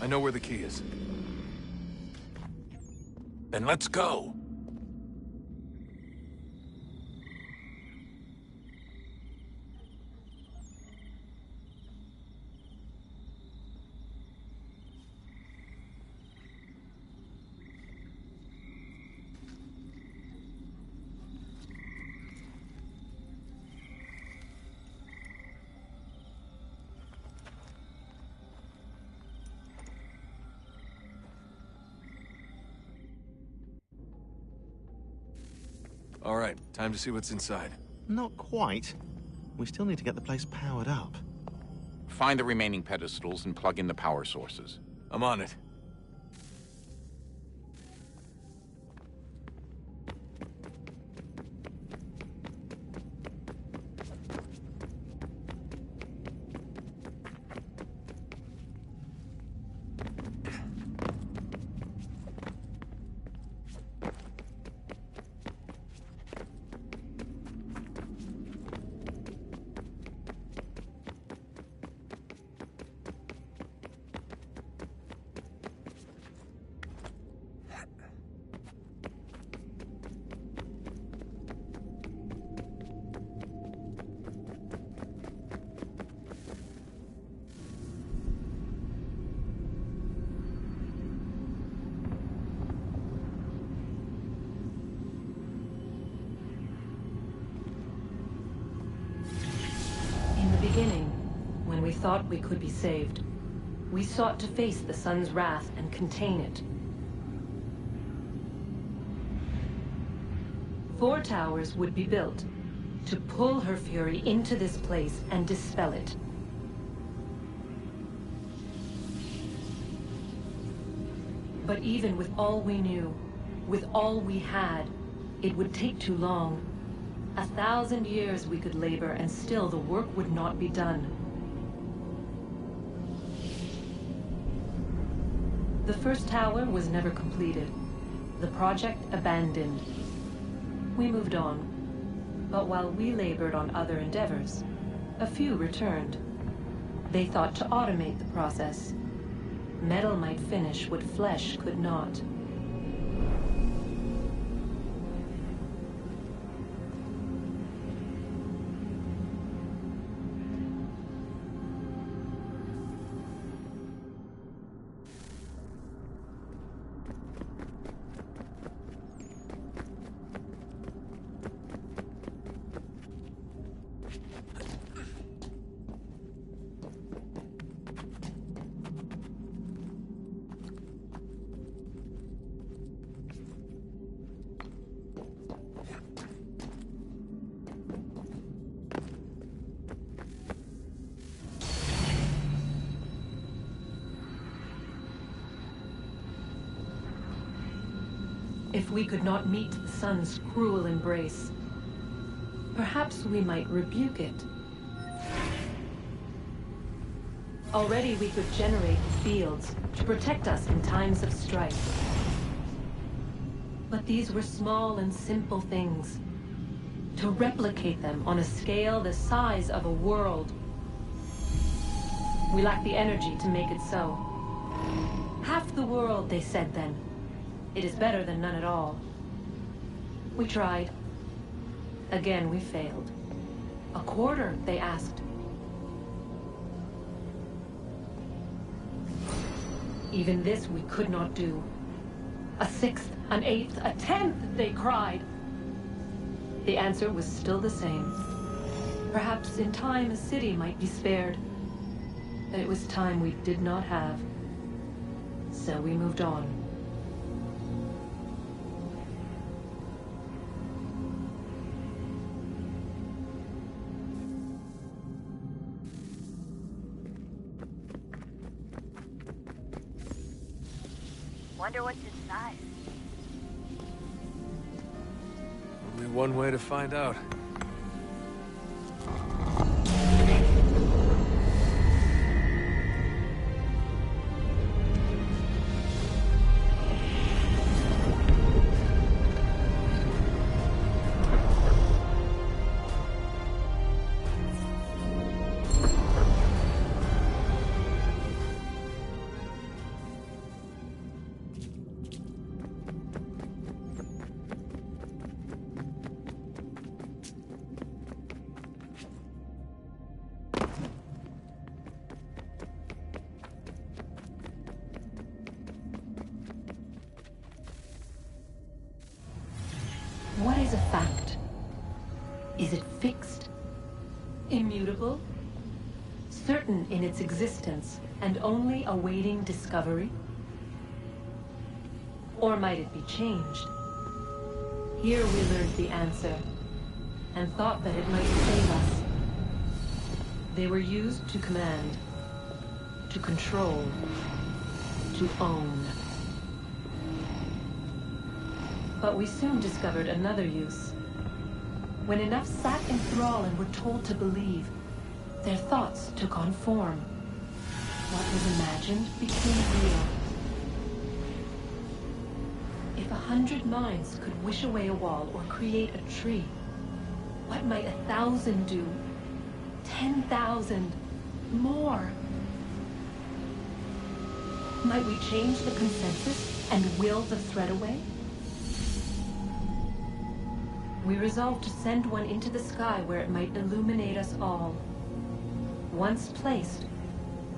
I know where the key is. Then let's go! All right, time to see what's inside. Not quite. We still need to get the place powered up. Find the remaining pedestals and plug in the power sources. I'm on it. Beginning, when we thought we could be saved, we sought to face the sun's wrath and contain it. 4 towers would be built to pull her fury into this place and dispel it. But even with all we knew, with all we had, it would take too long. 1,000 years we could labor, and still the work would not be done. The first tower was never completed. The project abandoned. We moved on. But while we labored on other endeavors, a few returned. They thought to automate the process. Metal might finish what flesh could not. If we could not meet the sun's cruel embrace, perhaps we might rebuke it. Already we could generate fields to protect us in times of strife. But these were small and simple things. To replicate them on a scale the size of a world, we lack the energy to make it so. Half the world, they said then. It is better than none at all. We tried. Again, we failed. A quarter, they asked. Even this we could not do. A 6th, an 8th, a 10th, they cried. The answer was still the same. Perhaps in time a city might be spared. But it was time we did not have. So we moved on. Wonder what's inside. Only one way to find out. Is it fixed? Immutable? Certain in its existence, and only awaiting discovery? Or might it be changed? Here we learned the answer, and thought that it might save us. They were used to command, to control, to own. But we soon discovered another use. When enough sat in thrall and were told to believe, their thoughts took on form. What was imagined became real. If 100 minds could wish away a wall or create a tree, what might 1,000 do? 10,000? More? Might we change the consensus and will the threat away? We resolved to send one into the sky where it might illuminate us all. Once placed,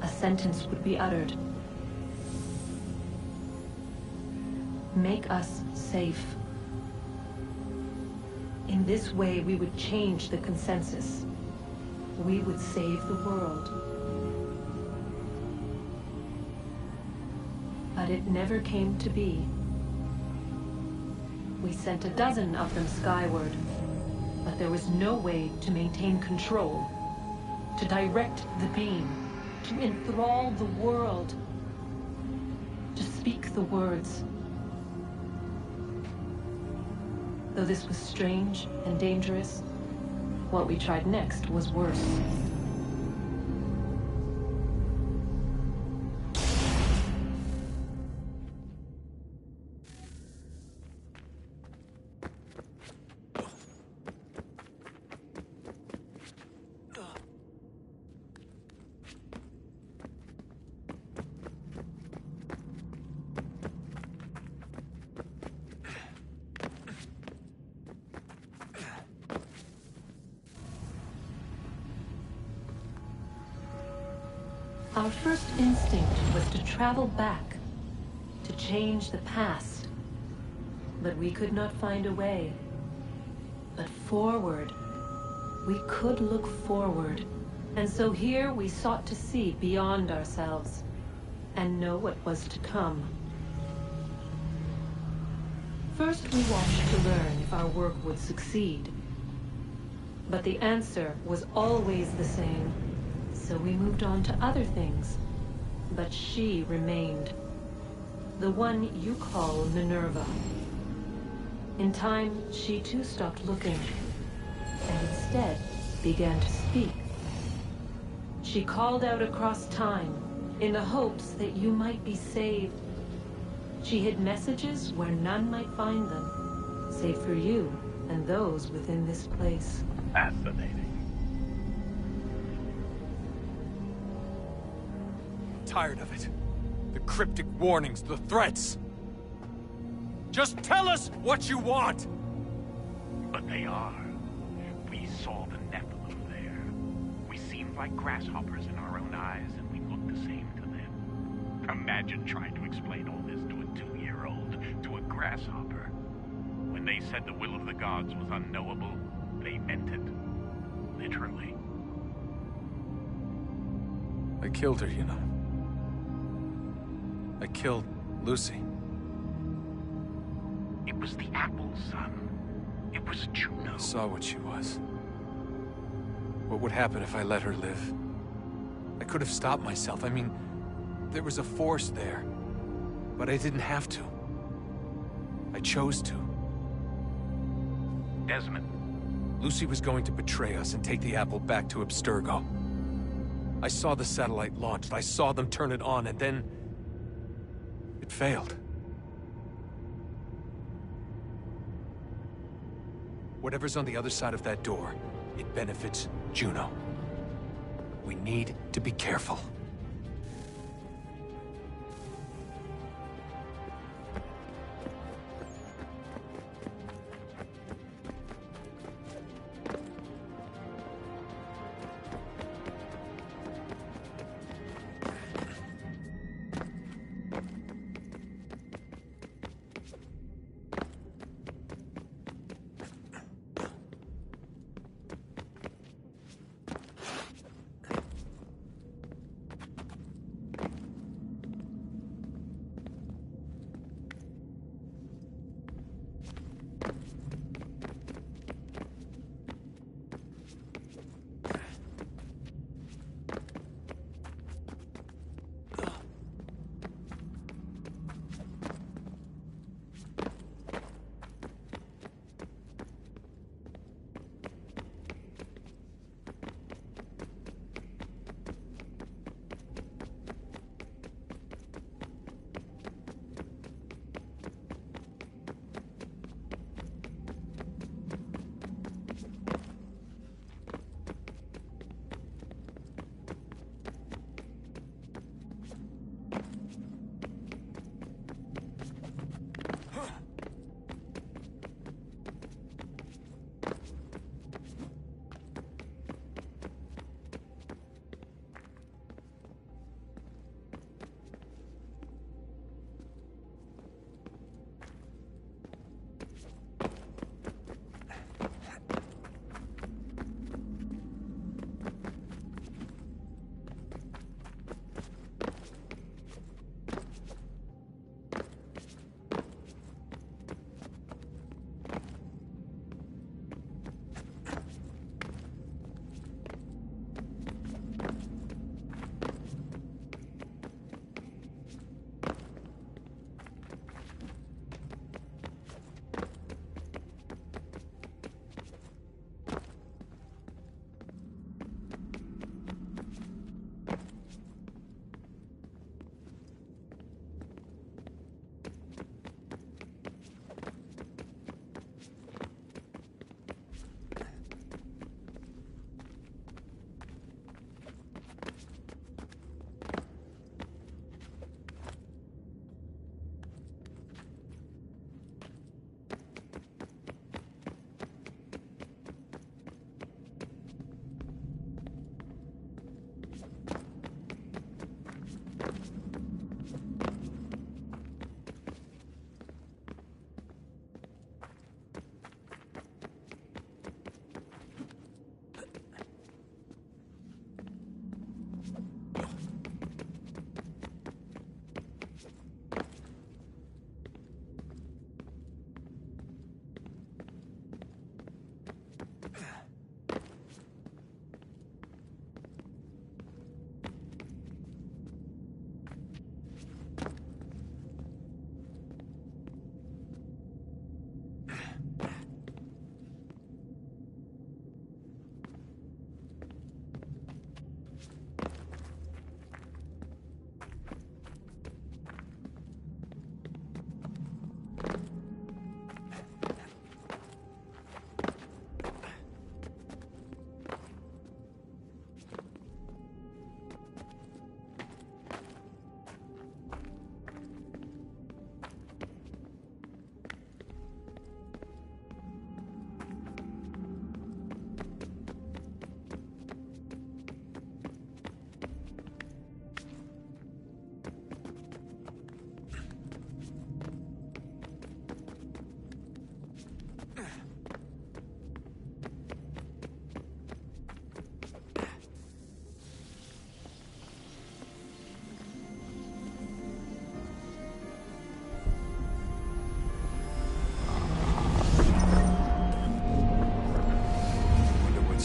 a sentence would be uttered. Make us safe. In this way, we would change the consensus. We would save the world. But it never came to be. We sent a dozen of them skyward, but there was no way to maintain control, to direct the beam, to enthrall the world, to speak the words. Though this was strange and dangerous, what we tried next was worse. Our first instinct was to travel back, to change the past. But we could not find a way. But forward, we could look forward. And so here we sought to see beyond ourselves, and know what was to come. First we watched to learn if our work would succeed. But the answer was always the same. So we moved on to other things, but she remained. The one you call Minerva. In time, she too stopped looking, and instead began to speak. She called out across time, in the hopes that you might be saved. She hid messages where none might find them, save for you and those within this place. Fascinating. Tired of it. The cryptic warnings, the threats. Just tell us what you want! But they are. We saw the Nephilim there. We seemed like grasshoppers in our own eyes, and we looked the same to them. Imagine trying to explain all this to a 2-year-old, to a grasshopper. When they said the will of the gods was unknowable, they meant it. Literally. I killed her, you know. I killed Lucy. It was the apple, son. It was Juno. I saw what she was. What would happen if I let her live? I could have stopped myself. I mean, there was a force there. But I didn't have to. I chose to. Desmond. Lucy was going to betray us and take the apple back to Abstergo. I saw the satellite launched. I saw them turn it on, and then it failed. Whatever's on the other side of that door, it benefits Juno. We need to be careful.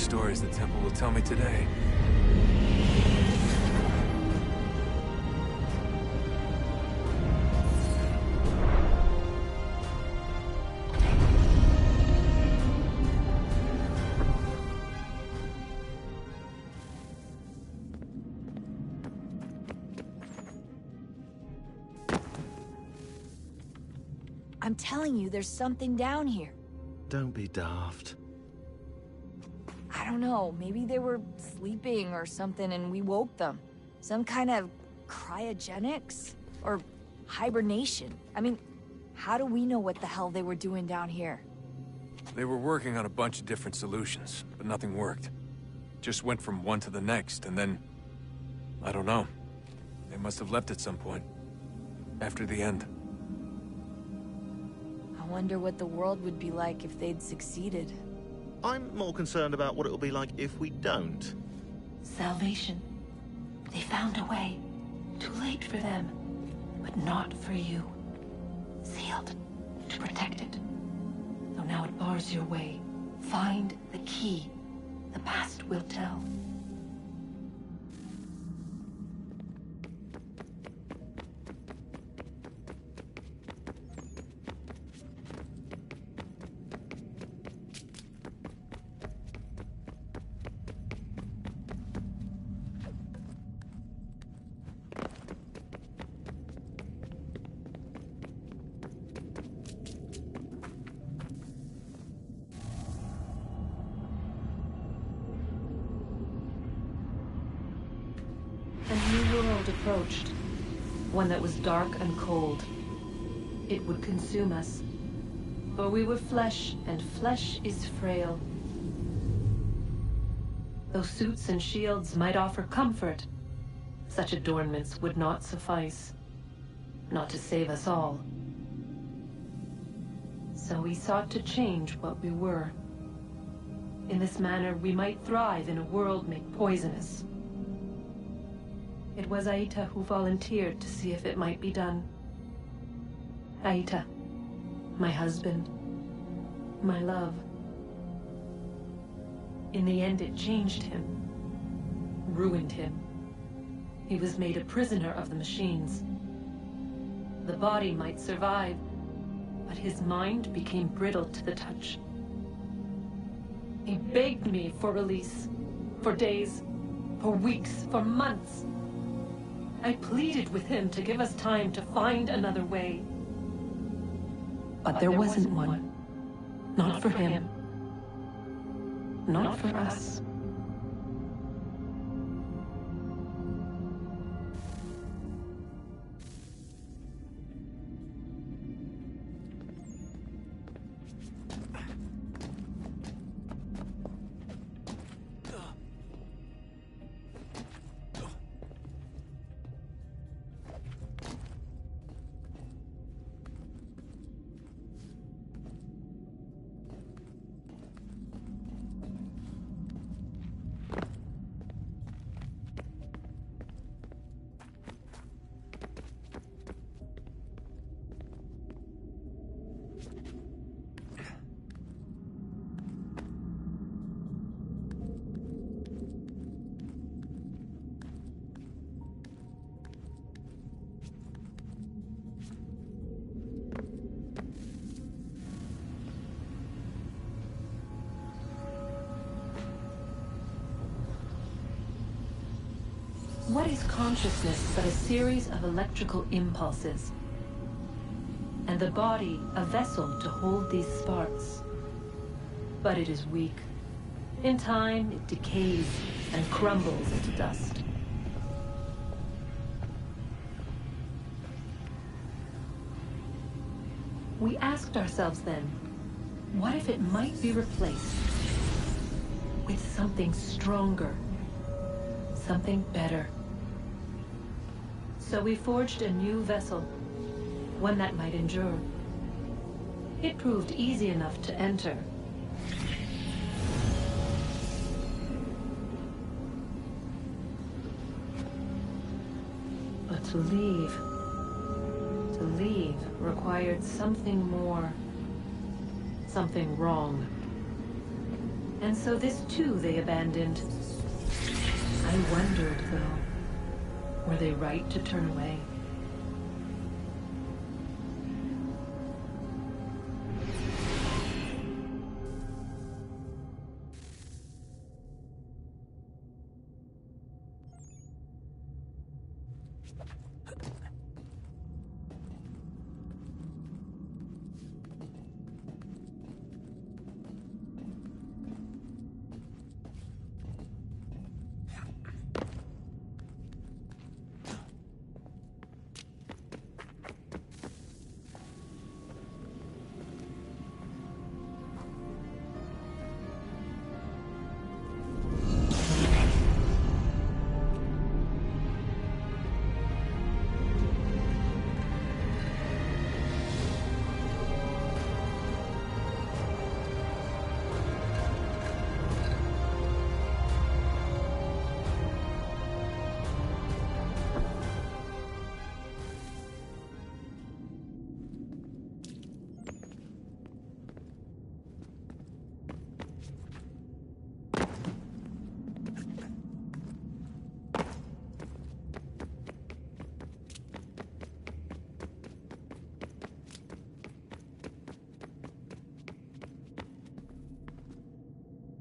stories the temple will tell me today. I'm telling you, there's something down here. Don't be daft. I don't know, maybe they were sleeping or something and we woke them. Some kind of cryogenics? Or hibernation? I mean, how do we know what the hell they were doing down here? They were working on a bunch of different solutions, but nothing worked. Just went from one to the next, and then... I don't know. They must have left at some point. After the end. I wonder what the world would be like if they'd succeeded. I'm more concerned about what it'll be like if we don't. Salvation. They found a way. Too late for them, but not for you. Sealed to protect it. Though now it bars your way. Find the key. The past will tell. A new world approached. One that was dark and cold. It would consume us. For we were flesh, and flesh is frail. Though suits and shields might offer comfort, such adornments would not suffice. Not to save us all. So we sought to change what we were. In this manner, we might thrive in a world made poisonous. It was Aita who volunteered to see if it might be done. Aita, my husband, my love. In the end, it changed him, ruined him. He was made a prisoner of the machines. The body might survive, but his mind became brittle to the touch. He begged me for release, for days, for weeks, for months. I pleaded with him to give us time to find another way. But there wasn't one. Not for him. Not for us. What is consciousness but a series of electrical impulses? And the body a vessel to hold these sparks. But it is weak. In time, it decays and crumbles into dust. We asked ourselves then, what if it might be replaced with something stronger, something better? So we forged a new vessel, one that might endure. It proved easy enough to enter. But to leave required something more, something wrong. And so this too they abandoned. I wondered, though, were they right to turn away?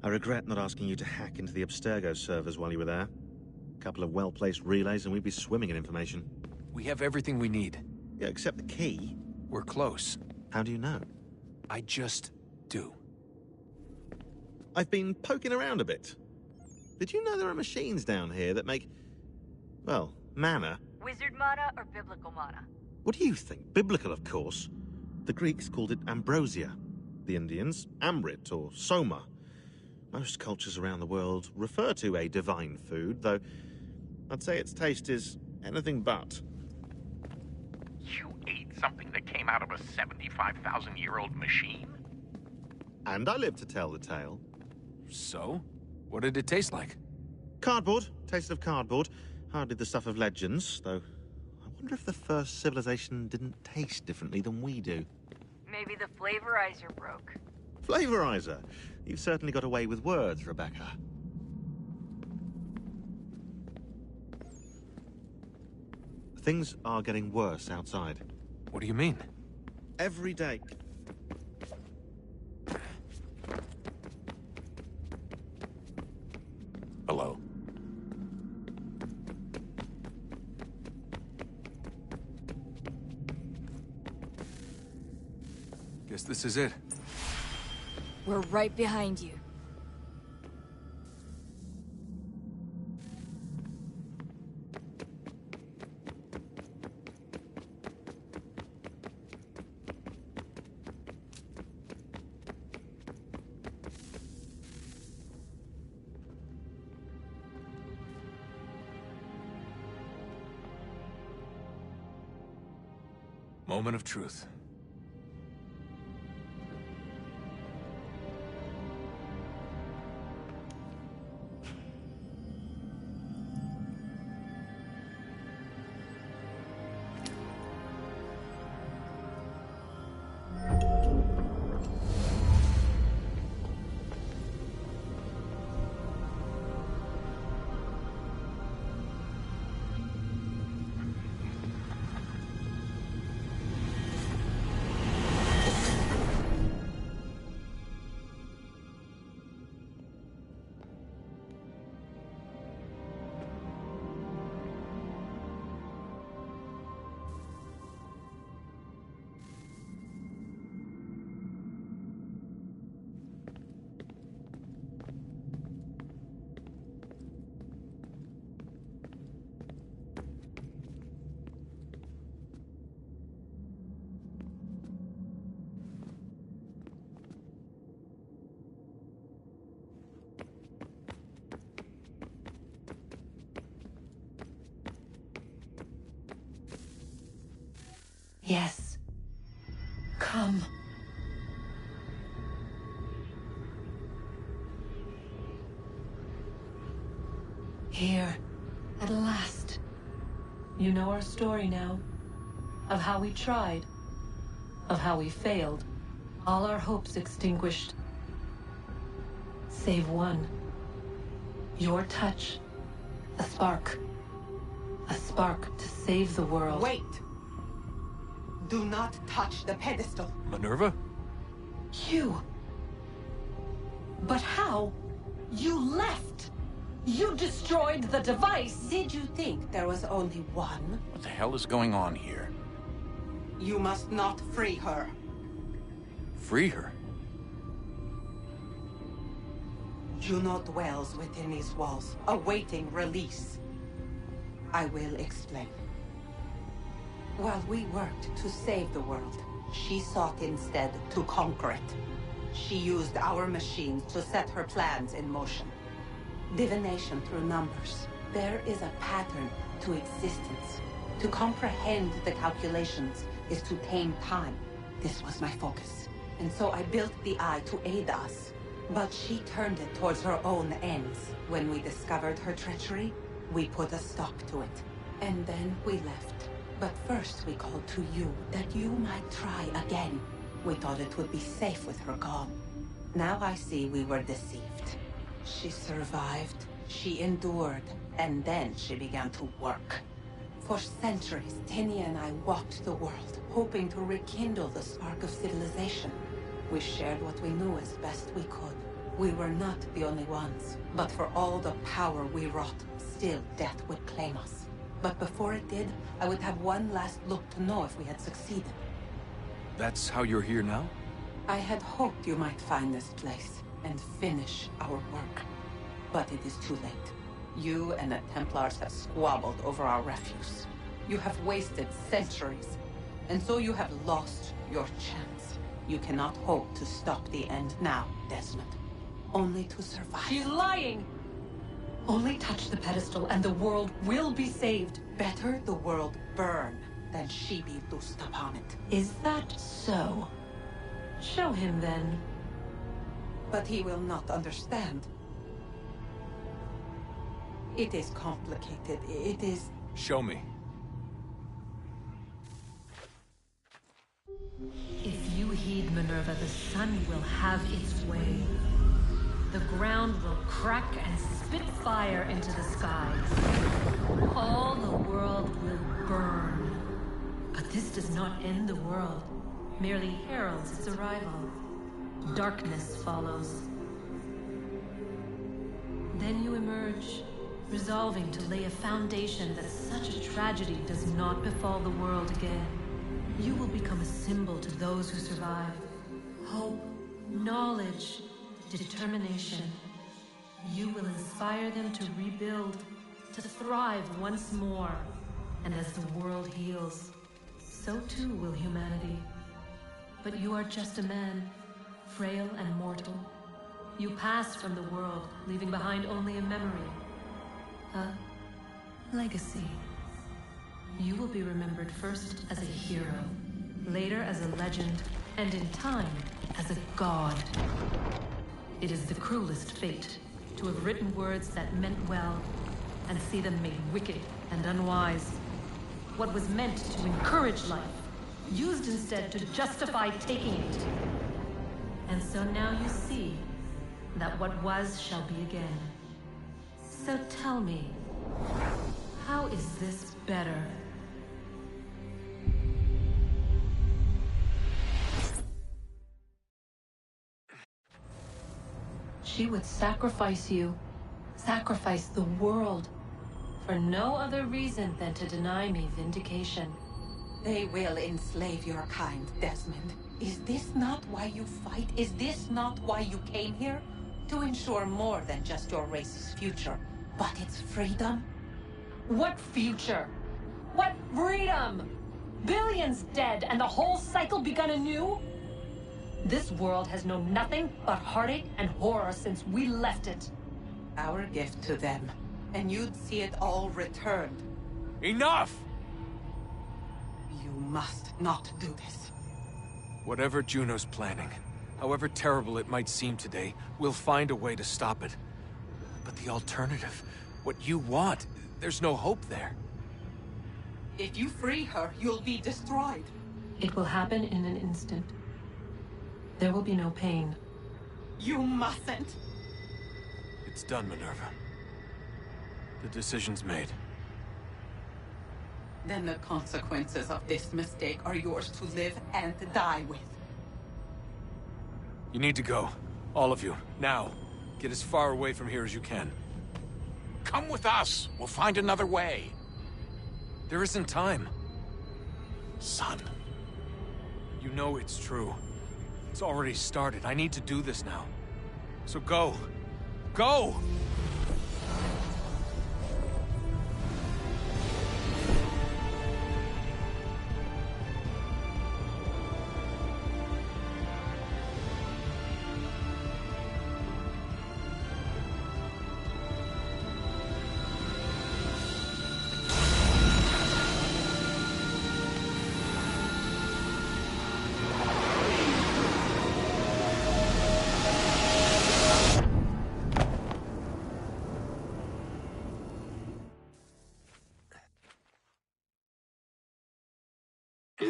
I regret not asking you to hack into the Abstergo servers while you were there. A couple of well-placed relays and we'd be swimming in information. We have everything we need. Yeah, except the key. We're close. How do you know? I just do. I've been poking around a bit. Did you know there are machines down here that make, well, mana? Wizard mana or biblical mana? What do you think? Biblical, of course. The Greeks called it ambrosia. The Indians, amrit or soma. Most cultures around the world refer to a divine food, though I'd say its taste is anything but. You ate something that came out of a 75,000-year-old machine? And I live to tell the tale. So? What did it taste like? Cardboard. Taste of cardboard. Hardly the stuff of legends, though. I wonder if the first civilization didn't taste differently than we do. Maybe the flavorizer broke. Flavorizer. You've certainly got away with words, Rebecca. Things are getting worse outside. What do you mean? Every day. Hello. Guess this is it. We're right behind you. Moment of truth. Yes. Come. Here, at last. You know our story now. Of how we tried. Of how we failed. All our hopes extinguished. save one. Your touch. A spark. A spark to save the world. Wait! Do not touch the pedestal. Minerva? You. But how? You left! You destroyed the device! Did you think there was only one? What the hell is going on here? You must not free her. Free her? Juno dwells within these walls, awaiting release. I will explain. While we worked to save the world, she sought instead to conquer it. She used our machines to set her plans in motion. Divination through numbers. There is a pattern to existence. To comprehend the calculations is to tame time. This was my focus. And so I built the Eye to aid us. But she turned it towards her own ends. When we discovered her treachery, we put a stop to it. And then we left. But first we called to you, that you might try again. We thought it would be safe with her gone. Now I see we were deceived. She survived, she endured, and then she began to work. For centuries, Tinia and I walked the world, hoping to rekindle the spark of civilization. We shared what we knew as best we could. We were not the only ones, but for all the power we wrought, still death would claim us. But before it did, I would have one last look to know if we had succeeded. That's how you're here now? I had hoped you might find this place and finish our work. But it is too late. You and the Templars have squabbled over our refuse. You have wasted centuries, and so you have lost your chance. You cannot hope to stop the end now, Desmond. Only to survive. She's lying! Only touch the pedestal and the world will be saved. Better the world burn than she be loosed upon it. Is that so? Show him then. But he will not understand. It is complicated. It is... Show me. If you heed Minerva, the sun will have its way. The ground will crack and spit fire into the skies. All the world will burn. But this does not end the world, merely heralds its arrival. Darkness follows. Then you emerge, resolving to lay a foundation that such a tragedy does not befall the world again. You will become a symbol to those who survive. Hope, knowledge, determination. You will inspire them to rebuild, to thrive once more. And as the world heals, so too will humanity. But you are just a man, frail and mortal. You pass from the world, leaving behind only a memory. A legacy. You will be remembered first as a hero, later as a legend, and in time, as a god. It is the cruelest fate, to have written words that meant well, and see them made wicked and unwise. What was meant to encourage life, used instead to justify taking it. And so now you see that what was shall be again. So tell me, how is this better? She would sacrifice you, sacrifice the world, for no other reason than to deny me vindication. They will enslave your kind, Desmond. Is this not why you fight? Is this not why you came here? To ensure more than just your race's future, but its freedom? What future? What freedom? Billions dead and the whole cycle begun anew? This world has known nothing but heartache and horror since we left it. Our gift to them, and you'd see it all returned. Enough! You must not do this. Whatever Juno's planning, however terrible it might seem today, we'll find a way to stop it. But the alternative, what you want, there's no hope there. If you free her, you'll be destroyed. It will happen in an instant. There will be no pain. You mustn't. It's done, Minerva. The decision's made. Then the consequences of this mistake are yours to live and die with. You need to go. All of you. Now. Get as far away from here as you can. Come with us. We'll find another way. There isn't time. Son. You know it's true. It's already started. I need to do this now. So go. Go!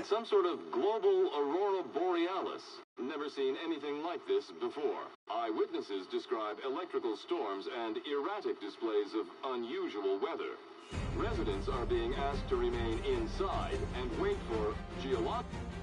It's some sort of global aurora borealis. Never seen anything like this before. Eyewitnesses describe electrical storms and erratic displays of unusual weather. Residents are being asked to remain inside and wait for geological...